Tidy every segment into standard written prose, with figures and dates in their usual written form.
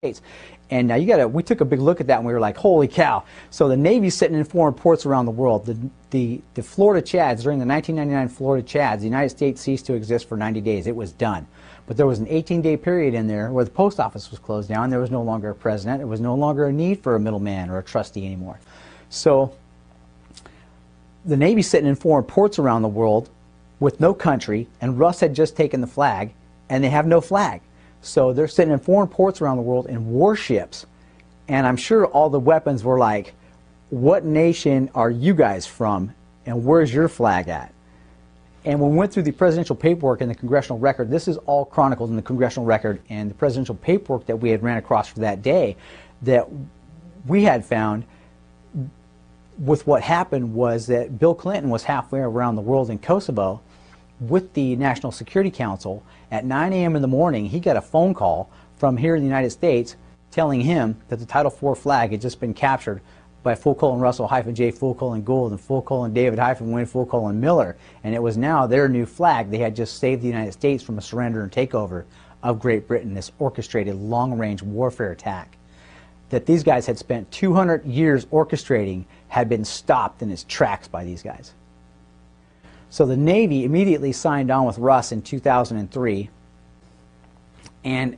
States. And now we took a big look at that and we were like, holy cow. So the Navy's sitting in foreign ports around the world. The Florida Chads, during the 1999 Florida Chads, the United States ceased to exist for 90 days. It was done. But there was an 18-day period in there where the post office was closed down. There was no longer a president. There was no longer a need for a middleman or a trustee anymore. So the Navy's sitting in foreign ports around the world with no country, and Russ had just taken the flag, and they have no flag. So they're sitting in foreign ports around the world in warships, and I'm sure all the weapons were like, what nation are you guys from, and where's your flag at? And when we went through the presidential paperwork and the congressional record, this is all chronicled in the congressional record and the presidential paperwork that we had ran across for that day, that we had found with what happened was that Bill Clinton was halfway around the world in Kosovo with the National Security Council. At 9 a.m. in the morning, he got a phone call from here in the United States telling him that the Title IV flag had just been captured by Russell-J. Gould and David-Wynn Miller, and it was now their new flag. They had just saved the United States from a surrender and takeover of Great Britain, this orchestrated long-range warfare attack that these guys had spent 200 years orchestrating had been stopped in its tracks by these guys. So the Navy immediately signed on with Russ in 2003, and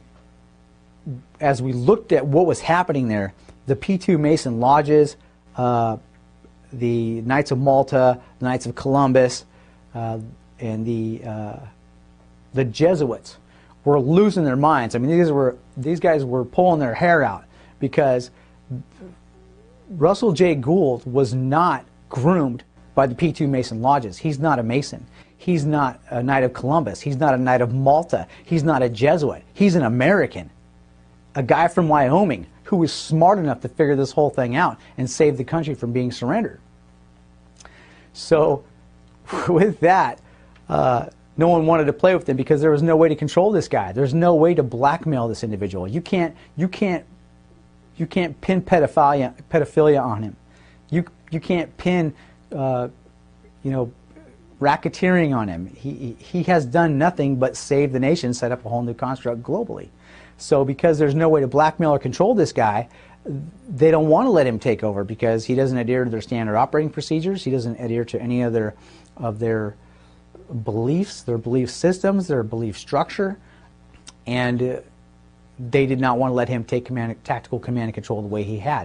as we looked at what was happening there, the P2 Mason Lodges, the Knights of Malta, the Knights of Columbus, and the Jesuits were losing their minds. I mean, these guys were pulling their hair out because Russell J. Gould was not groomed by the P2 Mason Lodges. He's not a Mason. He's not a Knight of Columbus. He's not a Knight of Malta. He's not a Jesuit. He's an American, a guy from Wyoming who was smart enough to figure this whole thing out and save the country from being surrendered. So with that, no one wanted to play with him because there was no way to control this guy. There's no way to blackmail this individual. You can't pin pedophilia on him. You can't pin racketeering on him. He has done nothing but save the nation, set up a whole new construct globally. So because there's no way to blackmail or control this guy, they don't want to let him take over because he doesn't adhere to their standard operating procedures. He doesn't adhere to any other of their beliefs, their belief systems, their belief structure, and they did not want to let him take tactical command and control the way he had.